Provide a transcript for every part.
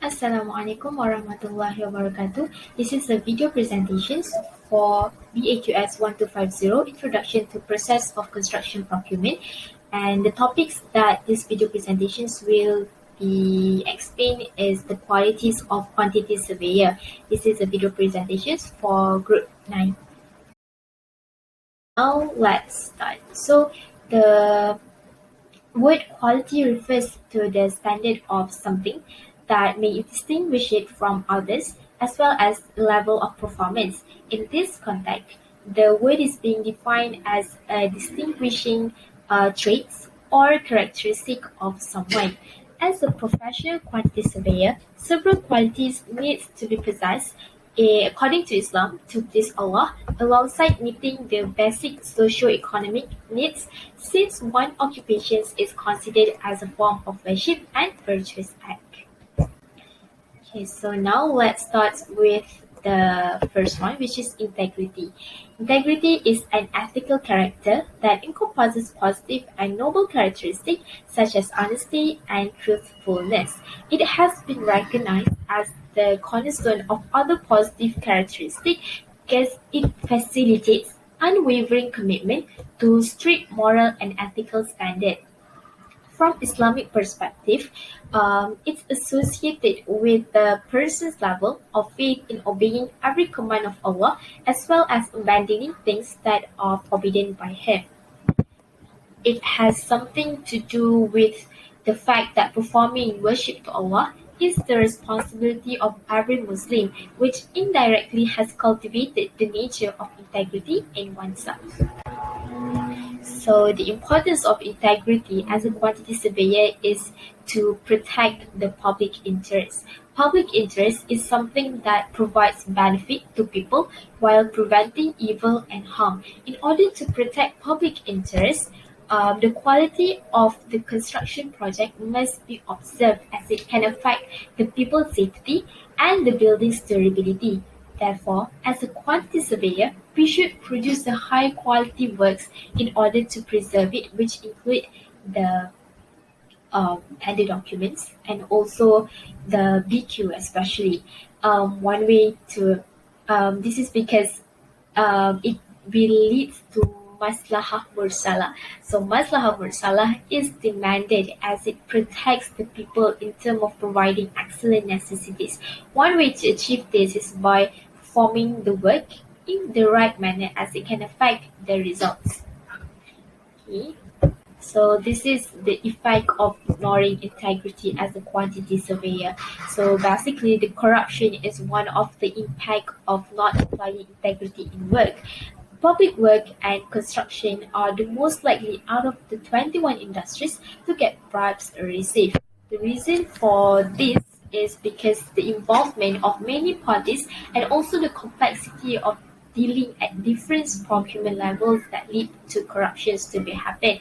Assalamualaikum warahmatullahi wabarakatuh. This is a video presentation for BAQS 1250 Introduction to Process of Construction Procurement, and the topics that this video presentations will be explained is the qualities of quantity surveyor. This is a video presentation for Group 9. Now let's start. So the word quality refers to the standard of something that may distinguish it from others, as well as the level of performance. In this context, the word is being defined as a distinguishing traits or characteristic of someone. As a professional quantity surveyor, several qualities need to be possessed according to Islam, to please Allah, alongside meeting the basic socio-economic needs, since one occupation is considered as a form of worship and virtuous act. Okay, so now let's start with the first one, which is integrity. Integrity is an ethical character that encompasses positive and noble characteristics such as honesty and truthfulness. It has been recognized as the cornerstone of other positive characteristics because it facilitates unwavering commitment to strict moral and ethical standards. From Islamic perspective, it's associated with the person's level of faith in obeying every command of Allah, as well as abandoning things that are forbidden by Him. It has something to do with the fact that performing worship to Allah is the responsibility of every Muslim, which indirectly has cultivated the nature of integrity in oneself. So the importance of integrity as a quantity surveyor is to protect the public interest. Public interest is something that provides benefit to people while preventing evil and harm. In order to protect public interest, the quality of the construction project must be observed as it can affect the people's safety and the building's durability. Therefore, as a quantity surveyor, we should produce the high quality works in order to preserve it, which include the tender documents and also the BQ especially. One way to this is because it will lead to maslahah mursalah. So maslahah mursalah is demanded as it protects the people in terms of providing excellent necessities. One way to achieve this is by performing the work in the right manner as it can affect the results. Okay. So this is the effect of ignoring integrity as a quantity surveyor. So basically the corruption is one of the impact of not applying integrity in work. Public work and construction are the most likely out of the 21 industries to get bribes received. The reason for this is because the involvement of many parties and also the complexity of dealing at different procurement levels that lead to corruptions to be happen.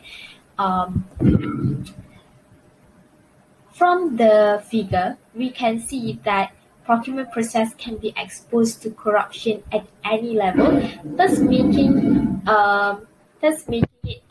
From the figure, we can see that procurement process can be exposed to corruption at any level, thus making it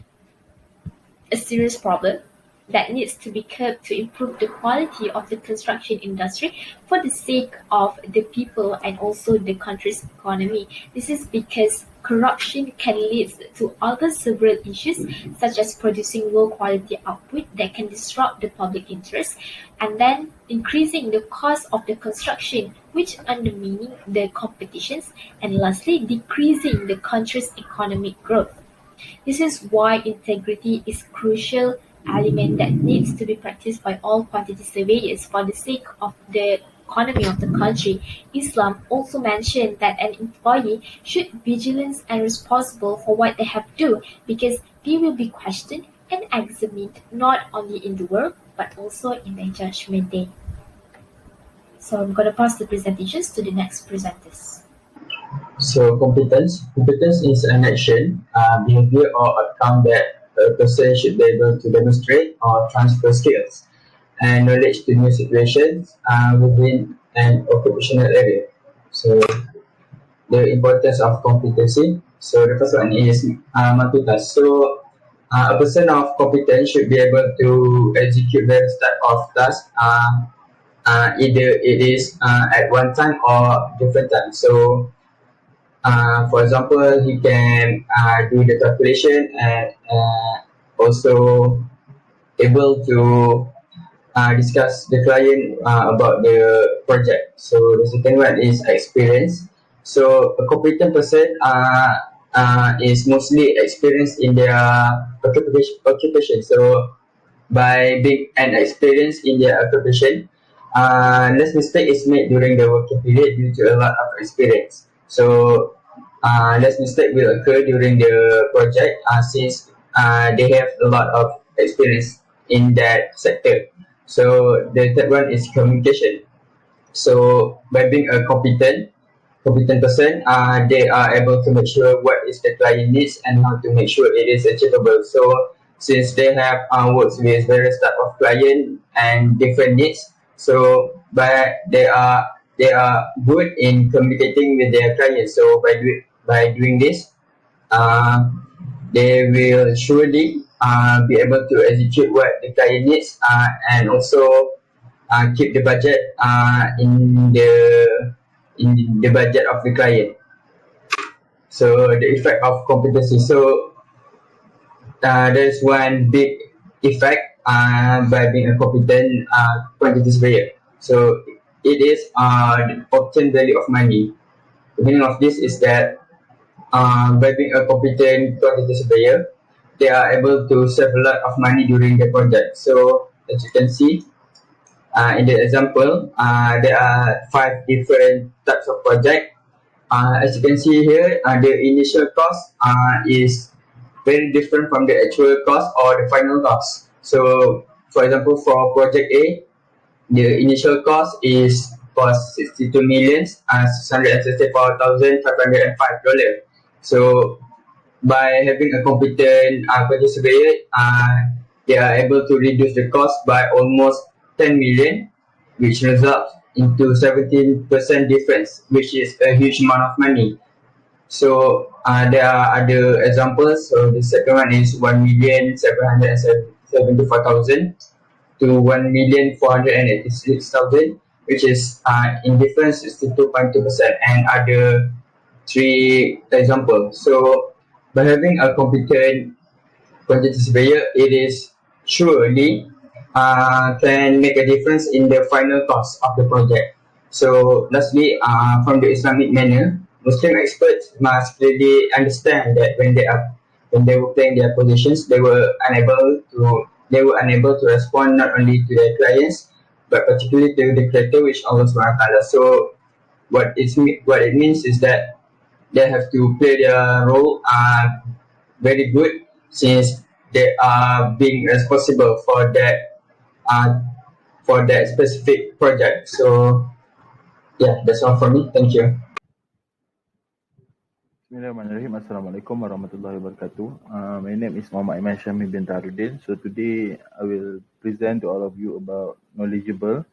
a serious problem that needs to be curbed to improve the quality of the construction industry for the sake of the people and also the country's economy. This is because corruption can lead to other several issues such as producing low quality output that can disrupt the public interest, and then increasing the cost of the construction, which undermining the competitions, and lastly decreasing the country's economic growth. This is why integrity is crucial element that needs to be practiced by all quantity surveyors for the sake of the economy of the country. Islam also mentioned that an employee should be vigilant and responsible for what they have to do because they will be questioned and examined not only in the world but also in the judgment day. So I'm going to pass the presentations to the next presenters. So competence is an action, behavior or outcome that a person should be able to demonstrate or transfer skills and knowledge to new situations within an occupational area. So the importance of competency. So the first one is multitask. So a person of competence should be able to execute various type of tasks either it is at one time or different times. So, for example, he can do the calculation and also able to discuss the client about the project. So the second one is experience. So a competent person is mostly experienced in their occupation. So by being an experience in their occupation, less mistake is made during the working period due to a lot of experience. So less mistake will occur during the project since they have a lot of experience in that sector. So the third one is communication. So by being a competent person, they are able to make sure what is the client needs and how to make sure it is achievable. So since they have works with various type of client and different needs, so but they are good in communicating with their clients. So by doing this, uh, they will surely be able to execute what the client needs and also keep the budget in the budget of the client. So the effect of competency. So there's one big effect by being a competent quantity surveyor. So it is the obtained value of money. The meaning of this is that by being a competent quantity surveyor, they are able to save a lot of money during the project. So as you can see, in the example, there are 5 different types of project. As you can see here, the initial cost is very different from the actual cost or the final cost. So, for example, for project A, the initial cost is cost 62 millions 664,505 dollars. So by having a competent quantity surveyor, they are able to reduce the cost by almost 10 million, which results into 17% difference, which is a huge amount of money. So there are other examples. So the second one is 1,774,000 to 1,486,000, which is in difference 62.2%, and other 3 examples. So by having a competent quantity surveyor, it is surely can make a difference in the final cost of the project. So lastly, from the Islamic manner, Muslim experts must really understand that when they were playing their positions, they were unable to respond not only to their clients but particularly to the Creator, which Allah Subhanahu wa Taala. So what it means is that they have to play their role very good since they are being responsible uh, for that specific project. So yeah, that's all for me. Thank you. Bismillahirrahmanirrahim. Assalamualaikum warahmatullahi wabarakatuh. My name is Muhammad Aiman Syahmi bin Tarudin. So today I will present to all of you about knowledgeable,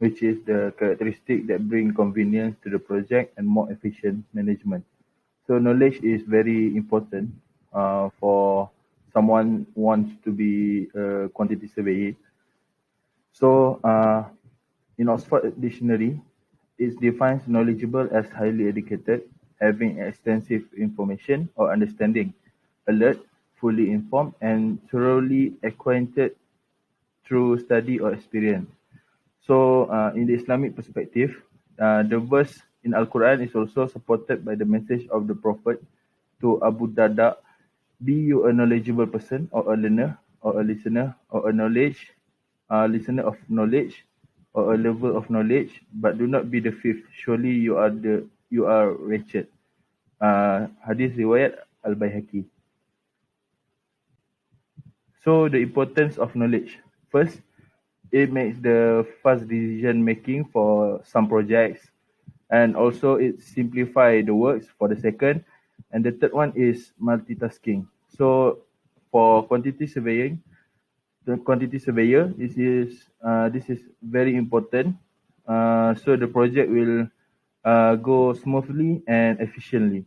which is the characteristic that bring convenience to the project and more efficient management. So knowledge is very important for someone who wants to be a quantity surveyor. So in Oxford Dictionary, it defines knowledgeable as highly educated, having extensive information or understanding, alert, fully informed, and thoroughly acquainted through study or experience. So, in the Islamic perspective, the verse in Al-Quran is also supported by the message of the Prophet to Abu Darda: "Be you a knowledgeable person, or a learner, or a listener, or a listener of knowledge, or a lover of knowledge, but do not be the fifth. Surely you are wretched." Hadis riwayat Al-Baihaqi. So the importance of knowledge. First, it makes the fast decision making for some projects, and also it simplify the works for the second. And the third one is multitasking. So for quantity surveying, the quantity surveyor, this is very important. So the project will go smoothly and efficiently.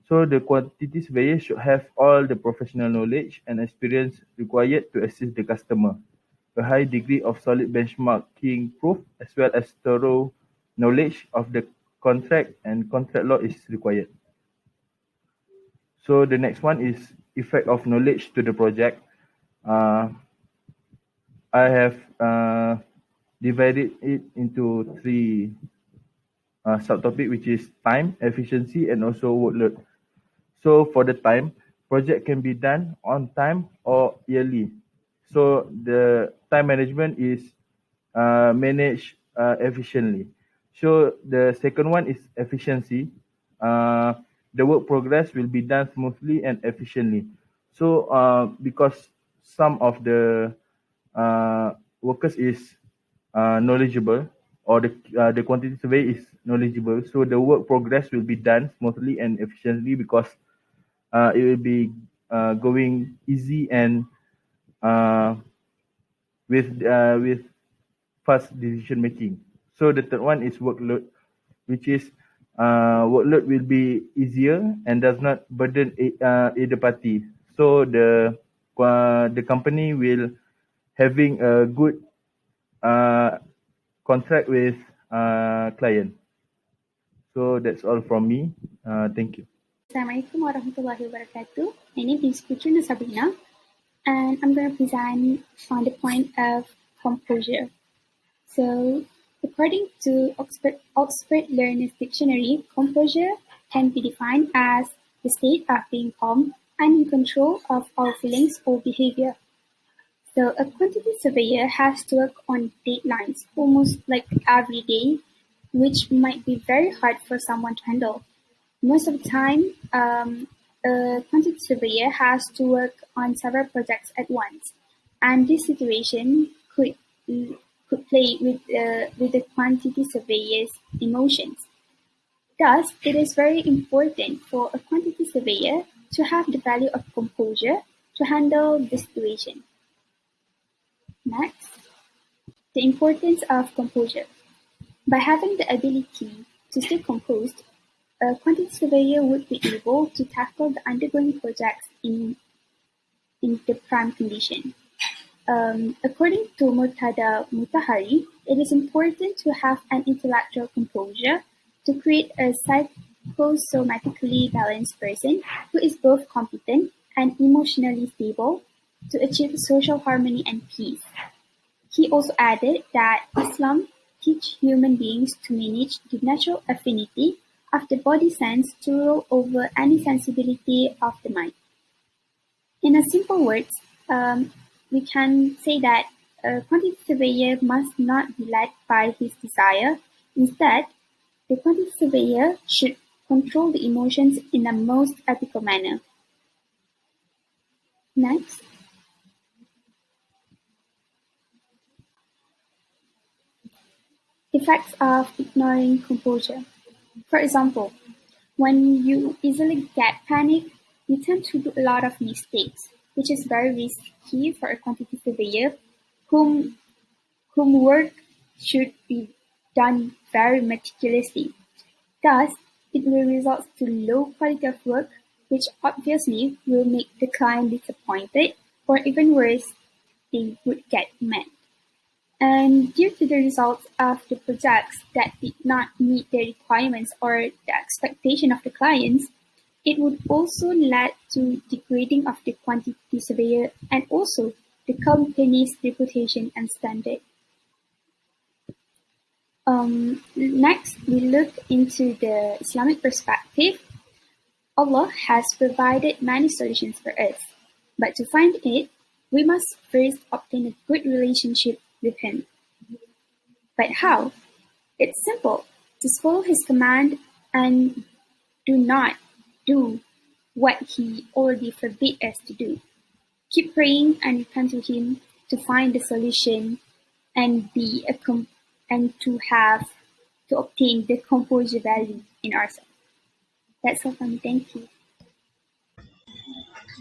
So the quantity surveyor should have all the professional knowledge and experience required to assist the customer. a high degree of solid benchmarking proof as well as thorough knowledge of the contract and contract law is required. So the next one is effect of knowledge to the project. I have divided it into three subtopic, which is time, efficiency, and also workload. So for the time, project can be done on time or yearly. So the time management is managed efficiently. So the second one is efficiency. The work progress will be done smoothly and efficiently. So because some of the workers is knowledgeable, or the quantity survey is knowledgeable, so the work progress will be done smoothly and efficiently because it will be going easy and uh, with fast decision making. So the third one is workload, which is workload will be easier and does not burden either party. So the company will having a good contract with client. So that's all from me. Thank you. Assalamualaikum warahmatullahi wabarakatuh. My name is Puteri Nur Sabrina, and I'm going to present on the point of composure. So, according to Oxford Learner's Dictionary, composure can be defined as the state of being calm and in control of our feelings or behavior. So, a quantity surveyor has to work on deadlines almost like every day, which might be very hard for someone to handle. Most of the time, a quantity surveyor has to work on several projects at once, and this situation could play with the quantity surveyor's emotions. Thus, it is very important for a quantity surveyor to have the value of composure to handle the situation. Next, the importance of composure. By having the ability to stay composed, a quantity surveyor would be able to tackle the undergoing projects in the prime condition. According to Murtada Mutahari, it is important to have an intellectual composure to create a psychosomatically balanced person who is both competent and emotionally stable to achieve social harmony and peace. He also added that Islam teaches human beings to manage the natural affinity of the body sense to rule over any sensibility of the mind. In a simple words, we can say that a quantity surveyor must not be led by his desire. Instead, the quantity surveyor should control the emotions in the most ethical manner. Next. Effects of ignoring composure. For example, when you easily get panic, you tend to do a lot of mistakes, which is very risky for a quantity surveyor whom work should be done very meticulously. Thus, it will result to low quality of work, which obviously will make the client disappointed, or even worse, they would get mad. And due to the results of the projects that did not meet the requirements or the expectation of the clients, it would also lead to degrading of the quantity surveyor and also the company's reputation and standard. Next, we look into the Islamic perspective. Allah has provided many solutions for us, but to find it, we must first obtain a good relationship with Him. But how? It's simple. Just follow His command and do not do what He already forbid us to do. Keep praying and repent to Him to find the solution and to obtain the composure value in ourselves. That's all from me. Thank you.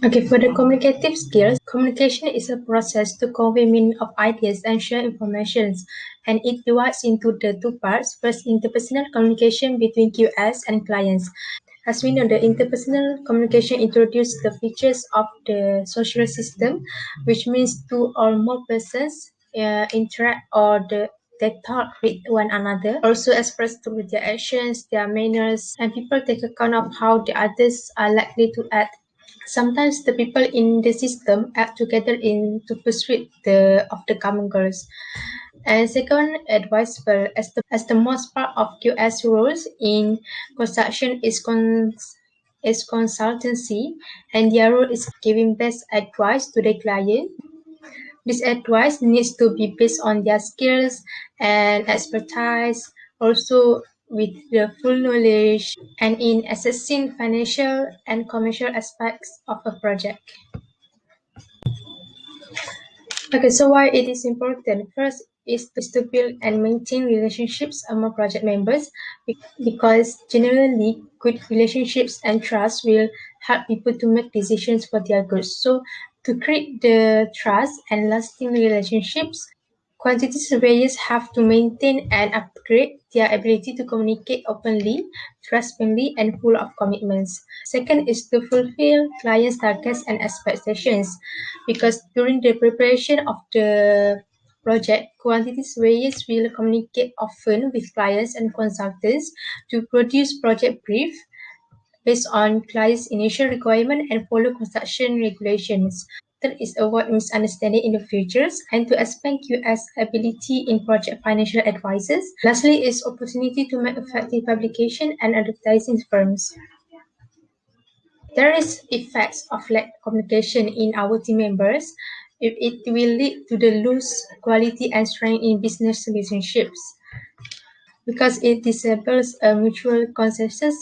Okay, for the communicative skills, communication is a process to convey meaning of ideas and share information, and it divides into the two parts. First, interpersonal communication between QS and clients. As we know, the interpersonal communication introduces the features of the social system, which means two or more persons interact or they talk with one another, also express through their actions, their manners, and people take account of how the others are likely to act. Sometimes the people in the system act together in to pursue of the common goals. And second, advisable, as the most part of QS roles in construction is consultancy, and their role is giving best advice to the client. This advice needs to be based on their skills and expertise, also with the full knowledge and in assessing financial and commercial aspects of a project. Okay, so why it is important? First is to build and maintain relationships among project members, because generally good relationships and trust will help people to make decisions for their goods. So to create the trust and lasting relationships, quantity surveyors have to maintain and upgrade their ability to communicate openly, transparently, and full of commitments. Second is to fulfill clients' targets and expectations, because during the preparation of the project, quantity surveyors will communicate often with clients and consultants to produce project brief based on clients' initial requirement and follow construction regulations. Third is avoid misunderstanding in the futures and to expand QS ability in project financial advices. Lastly is opportunity to make effective publication and advertising firms. There is effects of lack of communication in our team members. It will lead to the loose quality and strength in business relationships, because it disables a mutual consensus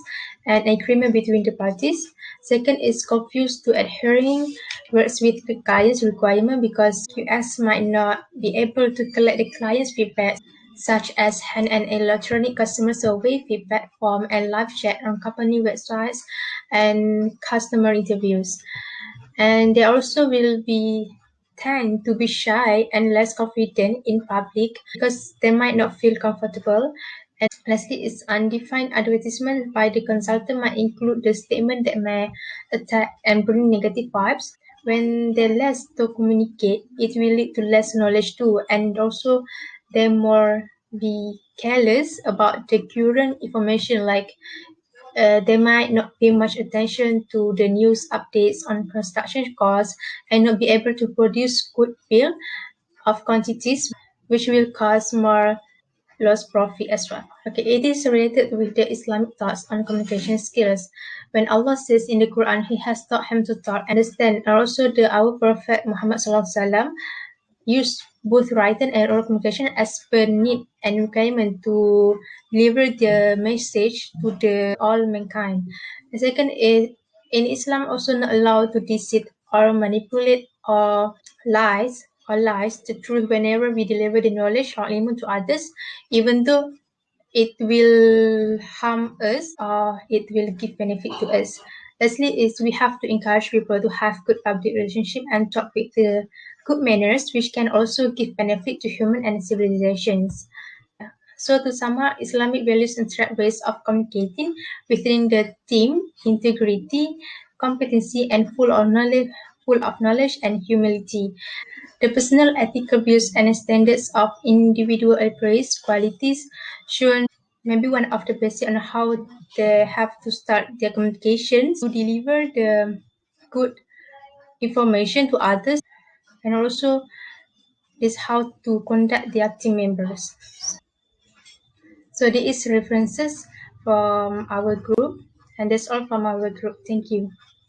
and agreement between the parties. Second is confused to adhering words with the client's requirement, because QS might not be able to collect the client's feedback, such as hand and electronic customer survey, feedback form, and live chat on company websites and customer interviews. And they also will tend to be shy and less confident in public because they might not feel comfortable. And lastly, is undefined advertisement by the consultant might include the statement that may attack and bring negative vibes. When they're less to communicate, it will lead to less knowledge too, and also they more be careless about the current information, like they might not pay much attention to the news updates on construction costs and not be able to produce good bill of quantities, which will cause more lost profit as well. Okay, it is related with the Islamic thoughts on communication skills. When Allah says in the Quran, He has taught him to talk, understand, and also our Prophet Muhammad SAW use both written and oral communication as per need and requirement to deliver the message to the all mankind. The second is in Islam also not allowed to deceive or manipulate or lies the truth whenever we deliver the knowledge or ilm to others, even though it will harm us or it will give benefit to us. Lastly is we have to encourage people to have good public relationship and talk with the good manners, which can also give benefit to human and civilizations. So to sum up, Islamic values and ways of communicating within the team, integrity, competency, and full of knowledge and humility. The personal ethical views and standards of individual appraised qualities shown maybe one of the basics on how they have to start their communications to deliver the good information to others, and also is how to conduct their team members. So this is references from our group, and that's all from our group. Thank you.